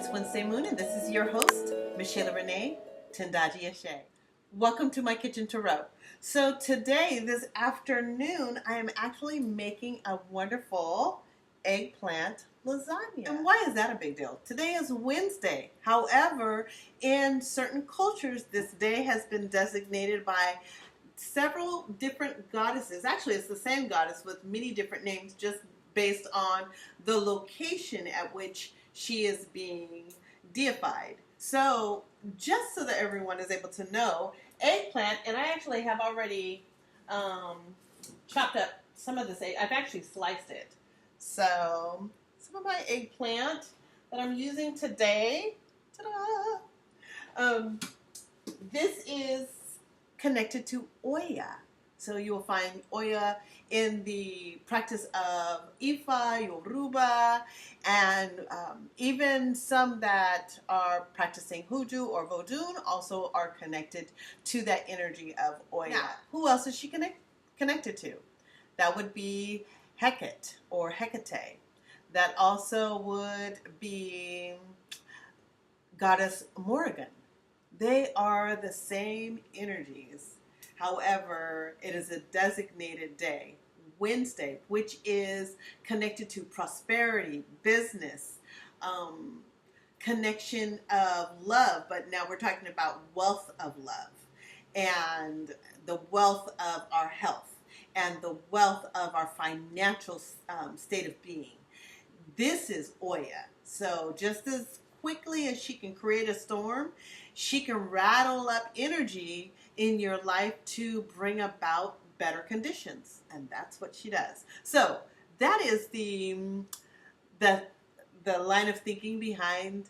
It's Wednesday Moon, and this is your host, Michaela Rena, Tendaji Ashe. Welcome to my kitchen tarot. So today, this afternoon, I am actually making a wonderful eggplant lasagna. And why is that a big deal? Today is Wednesday. However, in certain cultures, this day has been designated by several different goddesses. Actually, it's the same goddess with many different names, just based on the location at which she is being deified. So just so that everyone is able to know, eggplant, and I actually have already chopped up some of this egg. I've actually sliced it. So some of my eggplant that I'm using today, ta-da! This is connected to Oya. So you will find Oya in the practice of Ifa, Yoruba, and even some that are practicing Hoodoo or Vodun also are connected to that energy of Oya. Now, who else is she connected to? That would be Hecate or Hecate. That also would be Goddess Morrigan. They are the same energies. However, it is a designated day, Wednesday, which is connected to prosperity, business, connection of love. But now we're talking about wealth of love and the wealth of our health and the wealth of our financial state of being. This is Oya. So just as quickly as she can create a storm, she can rattle up energy in your life to bring about better conditions, and that's what she does. So that is the line of thinking behind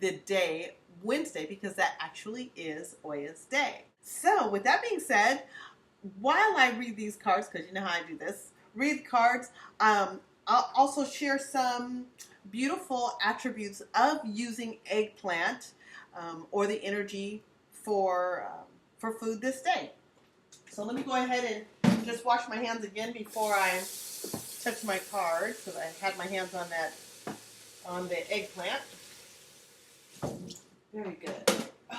the day Wednesday, because that actually is Oya's day. So with that being said, while I read these cards, because you know how I do this, read cards, I'll also share some beautiful attributes of using eggplant or the energy for food this day. So let me go ahead and just wash my hands again before I touch my cards, because I had my hands on the eggplant. Very good.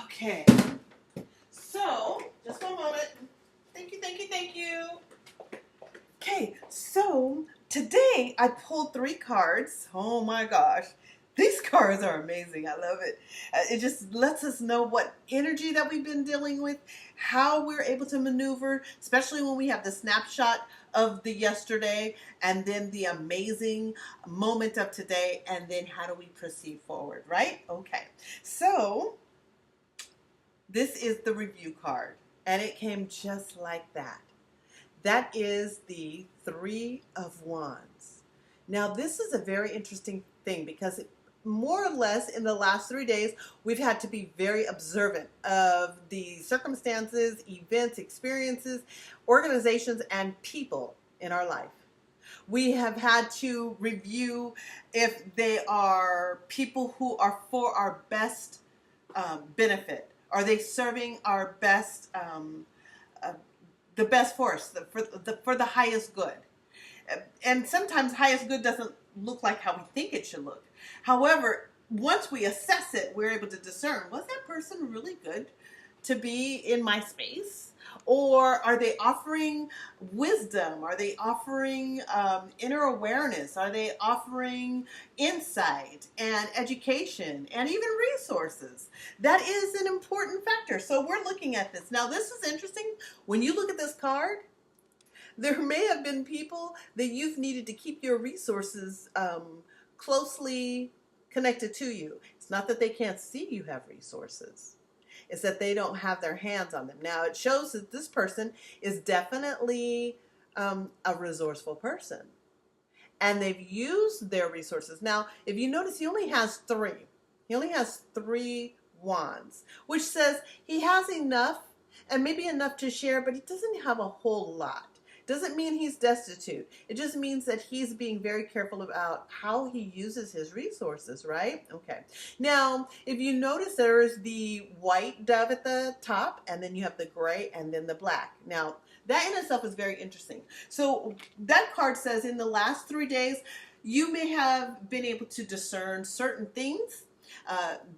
Okay. So just one moment. Thank you, thank you, thank you. Okay, so today I pulled 3 cards. Oh my gosh. These cards are amazing. I love it. It just lets us know what energy that we've been dealing with, how we're able to maneuver, especially when we have the snapshot of the yesterday and then the amazing moment of today, and then how do we proceed forward, right? Okay. So this is the review card, and it came just like that. That is the 3 of Wands. Now, this is a very interesting thing because more or less in the last 3 days, we've had to be very observant of the circumstances, events, experiences, organizations, and people in our life. We have had to review if they are people who are for our best benefit. Are they serving our best, the best for us, for the highest good? And sometimes highest good doesn't look like how we think it should look. However, once we assess it, we're able to discern, was that person really good to be in my space? Or are they offering wisdom? Are they offering inner awareness? Are they offering insight and education and even resources? That is an important factor. So we're looking at this. Now, this is interesting. When you look at this card, there may have been people that you've needed to keep your resources closely connected to you. It's not that they can't see you have resources. It's that they don't have their hands on them. Now, it shows that this person is definitely a resourceful person. And they've used their resources. Now, if you notice, he only has 3. He only has 3 wands, which says he has enough and maybe enough to share, but he doesn't have a whole lot. Doesn't mean he's destitute. It just means that he's being very careful about how he uses his resources, right? Okay. Now, if you notice, there is the white dove at the top, and then you have the gray, and then the black. Now, that in itself is very interesting. So that card says in the last 3 days, you may have been able to discern certain things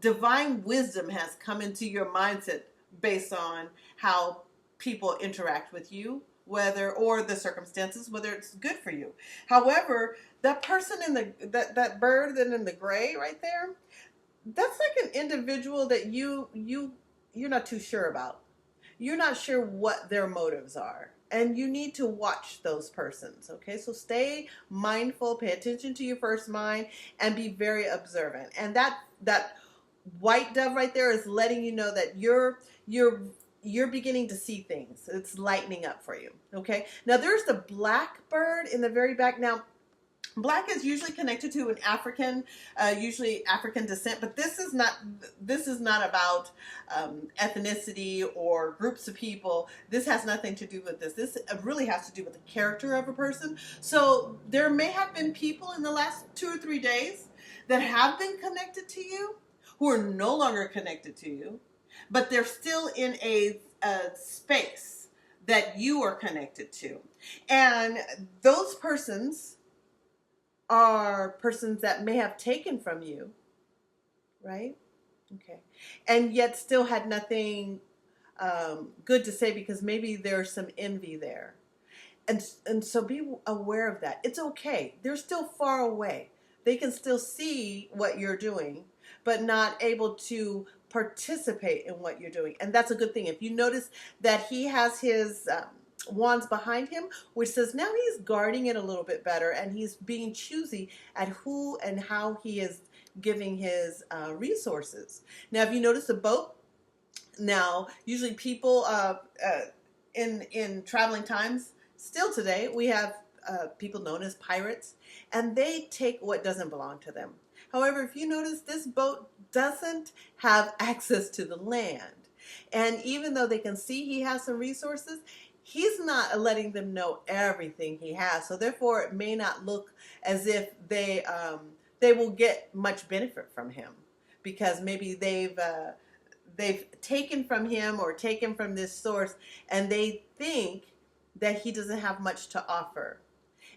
Divine wisdom has come into your mindset based on how people interact with you, whether or the circumstances, whether it's good for you. However, that person in that bird that in the gray right there, that's like an individual that you're not too sure about. You're not sure what their motives are. And you need to watch those persons. Okay, so stay mindful, pay attention to your first mind, and be very observant. And that white dove right there is letting you know that you're beginning to see things. It's lightening up for you. Okay, now there's the black bird in the very back. Now black is usually connected to an African, usually African descent, but this is not. This is not about ethnicity or groups of people. This has nothing to do with this. This really has to do with the character of a person. So there may have been people in the last 2 or 3 days that have been connected to you, who are no longer connected to you, but they're still in a space that you are connected to, and those persons are persons that may have taken from you, right? Okay. And yet still had nothing good to say because maybe there's some envy there. And so be aware of that. It's okay. They're still far away. They can still see what you're doing, but not able to participate in what you're doing. And that's a good thing. If you notice that he has his wands behind him, which says now he's guarding it a little bit better and he's being choosy at who and how he is giving his resources. Now, if you notice the boat, now usually people in traveling times, still today, we have people known as pirates, and they take what doesn't belong to them. However, if you notice, this boat doesn't have access to the land. And even though they can see he has some resources, he's not letting them know everything he has. So therefore, it may not look as if they will get much benefit from him, because maybe they've taken from him or taken from this source, and they think that he doesn't have much to offer.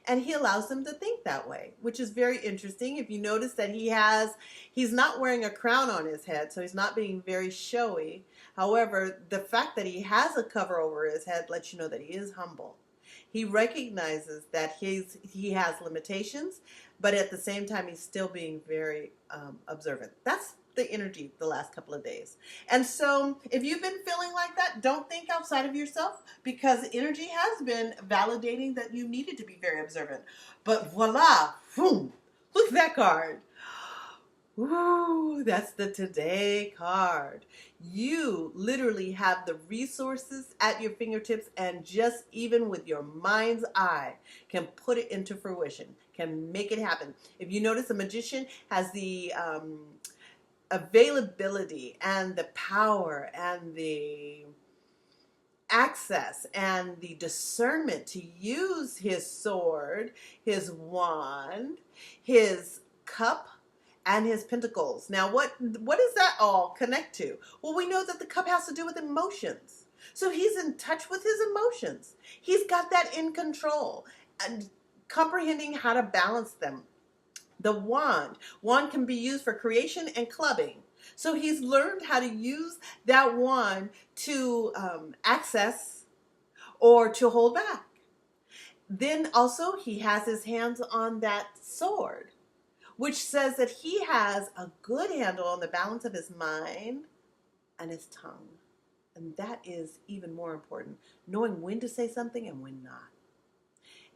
And he allows them to think that way, which is very interesting. If you notice that he's not wearing a crown on his head, so he's not being very showy. However, the fact that he has a cover over his head lets you know that he is humble. He recognizes that he has limitations, but at the same time, he's still being very observant. That's the energy the last couple of days. And so if you've been feeling like that, don't think outside of yourself, because energy has been validating that you needed to be very observant. But voila, boom, look at that card. Ooh, that's the today card. You literally have the resources at your fingertips, and just even with your mind's eye can put it into fruition, can make it happen. If you notice, a magician has the availability and the power and the access and the discernment to use his sword, his wand, his cup, and his pentacles. Now, what does that all connect to? Well, we know that the cup has to do with emotions. So he's in touch with his emotions. He's got that in control and comprehending how to balance them. The wand can be used for creation and clubbing. So he's learned how to use that wand to access or to hold back. Then also he has his hands on that sword, which says that he has a good handle on the balance of his mind and his tongue. And that is even more important, knowing when to say something and when not.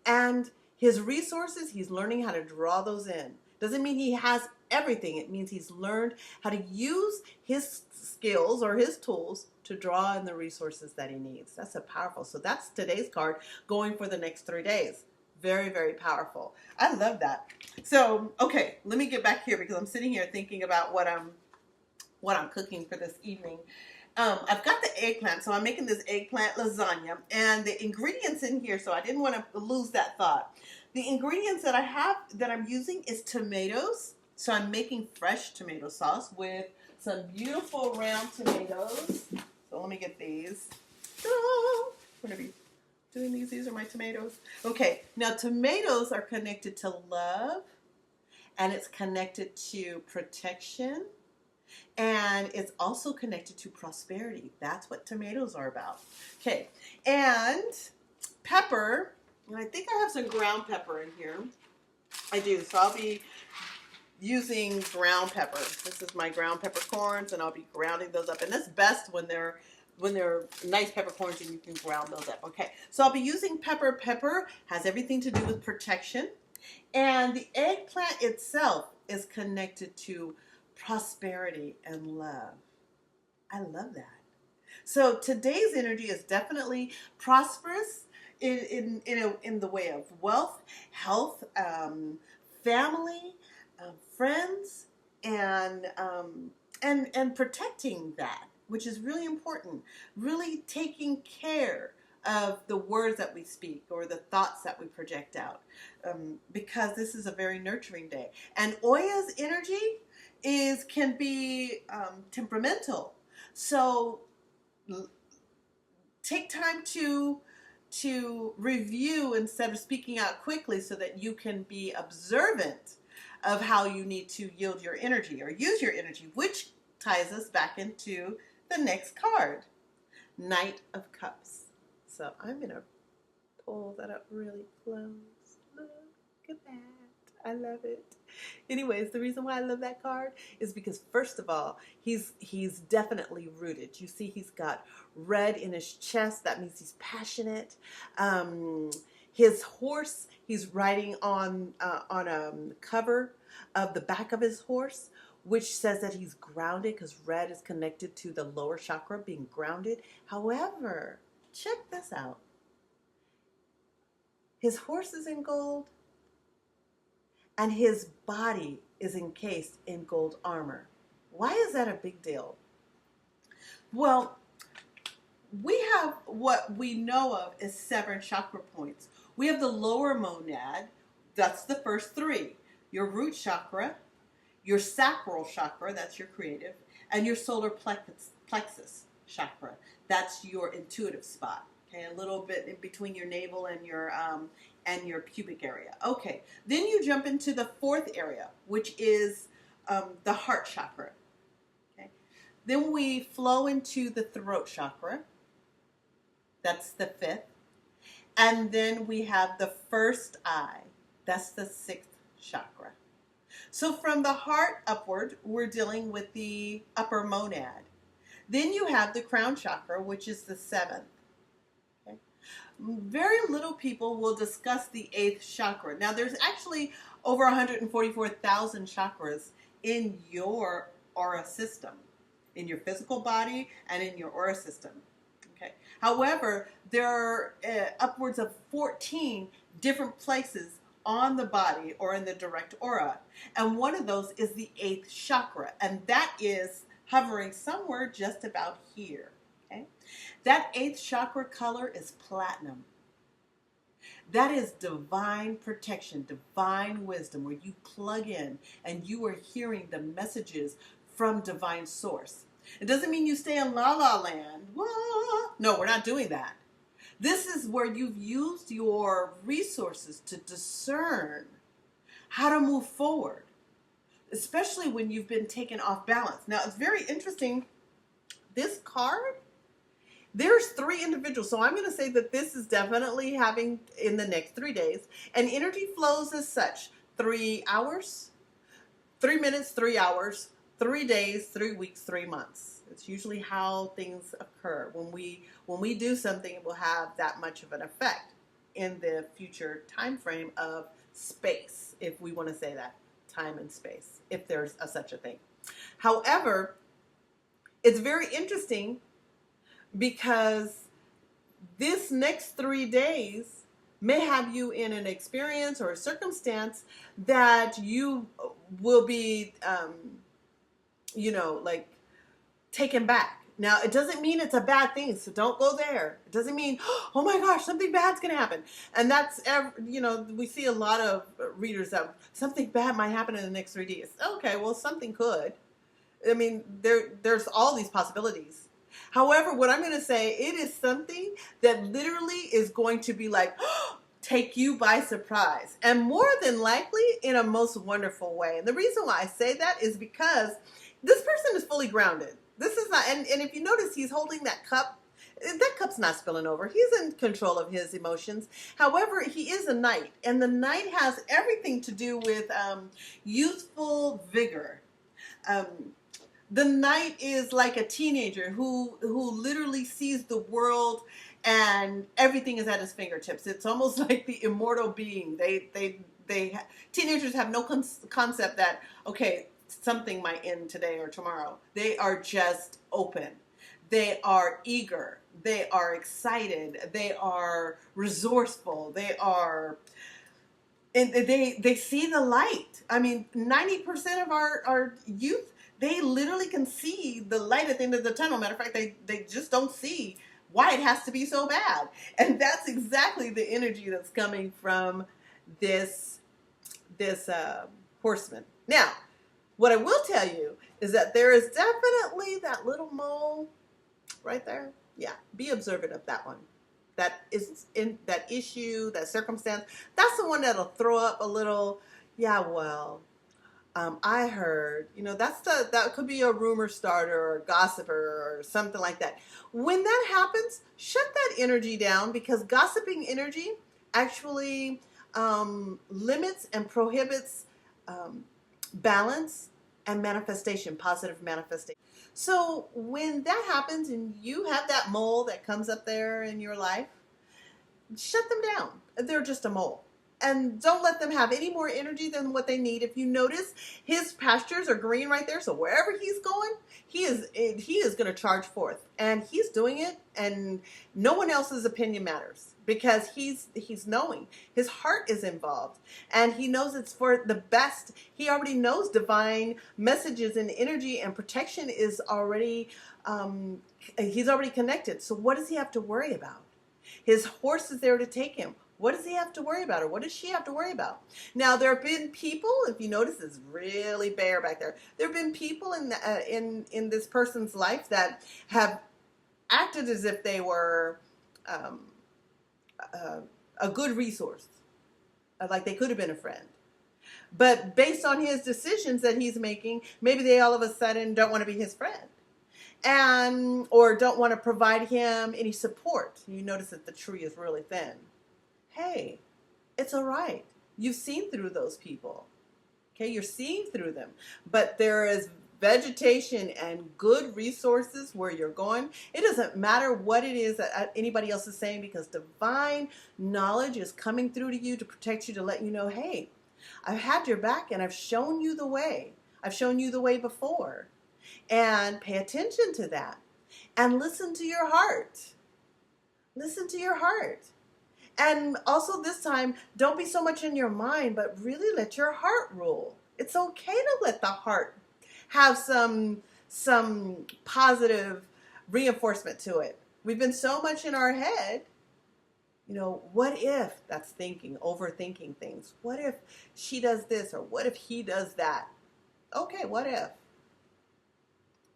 And his resources, he's learning how to draw those in. Doesn't mean he has everything. It means he's learned how to use his skills or his tools to draw in the resources that he needs. That's powerful. So that's today's card going for the next 3 days. Very, very powerful. I love that. So, okay, let me get back here because I'm sitting here thinking about what I'm cooking for this evening. I've got the eggplant, so I'm making this eggplant lasagna, and the ingredients in here, so I didn't want to lose that thought. The ingredients that I have, that I'm using, is tomatoes. So I'm making fresh tomato sauce with some beautiful round tomatoes. So let me get these. We're going to be doing these. These are my tomatoes. Okay, now tomatoes are connected to love, and it's connected to protection, And it's also connected to prosperity. That's what tomatoes are about. Okay, and pepper, and I think I have some ground pepper in here. I do, so I'll be using ground pepper. This is my ground peppercorns, and I'll be grounding those up. And that's best when they're nice peppercorns and you can ground those up. Okay, so I'll be using pepper. Pepper has everything to do with protection. And the eggplant itself is connected to prosperity and love. I love that. So today's energy is definitely prosperous in the way of wealth, health, family, friends, and protecting that, which is really important. Really taking care of the words that we speak or the thoughts that we project out, because this is a very nurturing day. And Oya's energy can be temperamental, so take time to review instead of speaking out quickly, so that you can be observant of how you need to yield your energy or use your energy, which ties us back into the next card, Knight of Cups. So I'm going to pull that up really close. Look at that. I love it. Anyways, the reason why I love that card is because, first of all, he's definitely rooted. You see he's got red in his chest. That means he's passionate. His horse, he's riding on a cover of the back of his horse, which says that he's grounded, because red is connected to the lower chakra, being grounded. However, check this out. His horse is in gold, and his body is encased in gold armor. Why is that a big deal? Well, we have what we know of as 7 chakra points. We have the lower monad, that's the first 3. Your root chakra, your sacral chakra, that's your creative, and your solar plexus chakra, that's your intuitive spot. Okay, a little bit in between your navel and your pubic area. Okay, then you jump into the 4th area, which is the heart chakra. Okay, then we flow into the throat chakra. That's the 5th. And then we have the first eye. That's the 6th chakra. So from the heart upward, we're dealing with the upper monad. Then you have the crown chakra, which is the 7th. Okay. Very little people will discuss the 8th chakra. Now, there's actually over 144,000 chakras in your aura system, in your physical body and in your aura system. Okay. However, there are upwards of 14 different places on the body or in the direct aura. And one of those is the 8th chakra. And that is hovering somewhere just about here. Okay? That 8th chakra color is platinum. That is divine protection, divine wisdom, where you plug in and you are hearing the messages from divine source. It doesn't mean you stay in la la land. Whoa. No, we're not doing that. This is where you've used your resources to discern how to move forward, especially when you've been taken off balance. Now, it's very interesting. This card, there's 3 individuals. So I'm going to say that this is definitely having in the next 3 days. And energy flows as such: 3 hours, 3 minutes, 3 hours, 3 days, 3 weeks, 3 months. It's usually how things occur. When we do something, it will have that much of an effect in the future time frame of space, if we want to say that, time and space, if there's such a thing. However, it's very interesting because this next 3 days may have you in an experience or a circumstance that you will be, like, taken back. Now, it doesn't mean it's a bad thing, so don't go there. It doesn't mean, oh my gosh, something bad's going to happen. And that's, we see a lot of readers that something bad might happen in the next 3 days. Okay, well, something could. I mean, there's all these possibilities. However, what I'm going to say, it is something that literally is going to be like, take you by surprise. And more than likely, in a most wonderful way. And the reason why I say that is because this person is fully grounded. This is not, and if you notice, he's holding that cup. That cup's not spilling over. He's in control of his emotions. However, he is a knight, and the knight has everything to do with youthful vigor. Um, the knight is like a teenager who literally sees the world and everything is at his fingertips. It's almost like the immortal being. Teenagers have no concept that, okay, something might end today or tomorrow. They are just open. They are eager. They are excited. They are resourceful. And they see the light. I mean, 90% of our youth, they literally can see the light at the end of the tunnel. Matter of fact, they just don't see why it has to be so bad. And that's exactly the energy that's coming from this horseman. Now, what I will tell you is that there is definitely that little mole right there. Yeah, be observant of that one. That is in that issue, that circumstance. That's the one that'll throw up a little, yeah, well, I heard, that could be a rumor starter or a gossiper or something like that. When that happens, shut that energy down, because gossiping energy actually limits and prohibits balance and manifestation, positive manifestation. So when that happens and you have that mole that comes up there in your life, shut them down. They're just a mole. And don't let them have any more energy than what they need. If you notice, his pastures are green right there. So wherever he's going, he is going to charge forth. And he's doing it, and no one else's opinion matters, because he's knowing. His heart is involved, and he knows it's for the best. He already knows divine messages and energy and protection is already, he's already connected. So what does he have to worry about? His horse is there to take him. What does he have to worry about, or what does she have to worry about? Now, there have been people, if you notice, it's really bare back there. There have been people in this person's life that have acted as if they were a good resource, like they could have been a friend. But based on his decisions that he's making, maybe they all of a sudden don't want to be his friend, or don't want to provide him any support. You notice that the tree is really thin. Hey, it's all right. You've seen through those people. Okay, you're seeing through them. But there is vegetation and good resources where you're going. It doesn't matter what it is that anybody else is saying, because divine knowledge is coming through to you to protect you, to let you know, hey, I've had your back and I've shown you the way. I've shown you the way before. And pay attention to that. And listen to your heart. Listen to your heart. And also this time, don't be so much in your mind, but really let your heart rule. It's okay to let the heart have some positive reinforcement to it. We've been so much in our head. What if? That's thinking, overthinking things. What if she does this, or what if he does that? Okay, what if?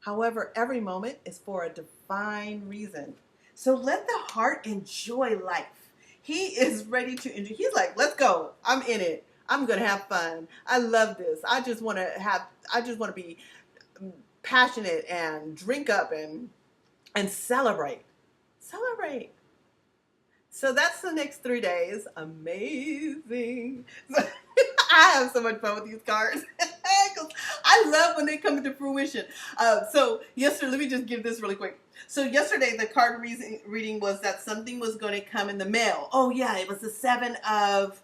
However, every moment is for a divine reason. So let the heart enjoy life. He is ready to enjoy. He's like, let's go. I'm in it. I'm going to have fun. I love this. I just want to be passionate and drink up and celebrate. Celebrate. So that's the next 3 days. Amazing. I have so much fun with these cards. I love when they come into fruition. So yesterday, let me just give this really quick. So yesterday, the card reading was that something was going to come in the mail. Oh yeah, it was the seven of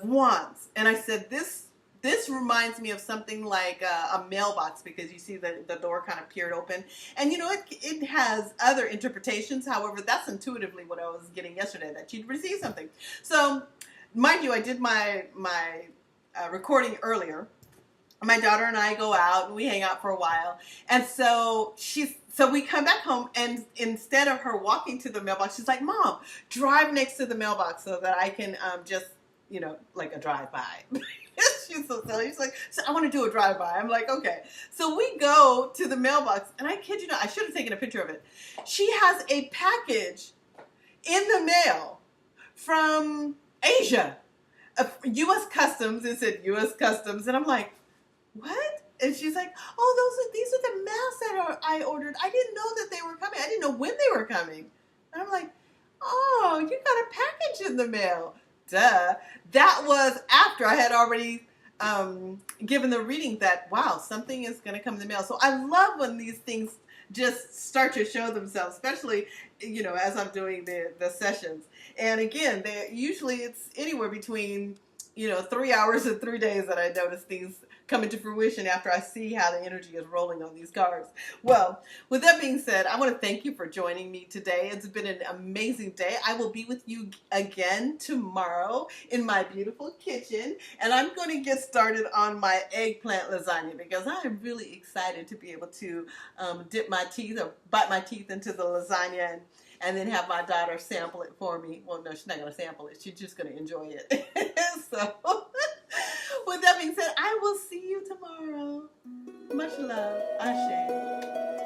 wands. And I said, this reminds me of something like a mailbox, because you see the door kind of peered open. And it has other interpretations. However, that's intuitively what I was getting yesterday, that you'd receive something. So mind you, I did my recording earlier. My daughter and I go out and we hang out for a while. And so we come back home, and instead of her walking to the mailbox, she's like, Mom, drive next to the mailbox so that I can just, like a drive-by. She's so silly. She's like, so I want to do a drive-by. I'm like, okay. So we go to the mailbox, and I kid you not, I should have taken a picture of it. She has a package in the mail from Asia. U.S. Customs. It said U.S. Customs. And I'm like, what? And she's like, oh, these are the masks that I ordered. I didn't know that they were coming. I didn't know when they were coming. And I'm like, oh, you got a package in the mail. Duh. That was after I had already given the reading that, wow, something is going to come in the mail. So I love when these things just start to show themselves, especially, you know, as I'm doing the sessions. And again, usually it's anywhere between, you know, 3 hours and 3 days that I notice things come into fruition after I see how the energy is rolling on these cards. Well, with that being said, I want to thank you for joining me today. It's been an amazing day. I will be with you again tomorrow in my beautiful kitchen, and I'm going to get started on my eggplant lasagna because I am really excited to be able to dip my teeth or bite my teeth into the lasagna and then have my daughter sample it for me. Well, no, she's not going to sample it. She's just going to enjoy it. So, with that being said, I will see you tomorrow. Much love. Ashe.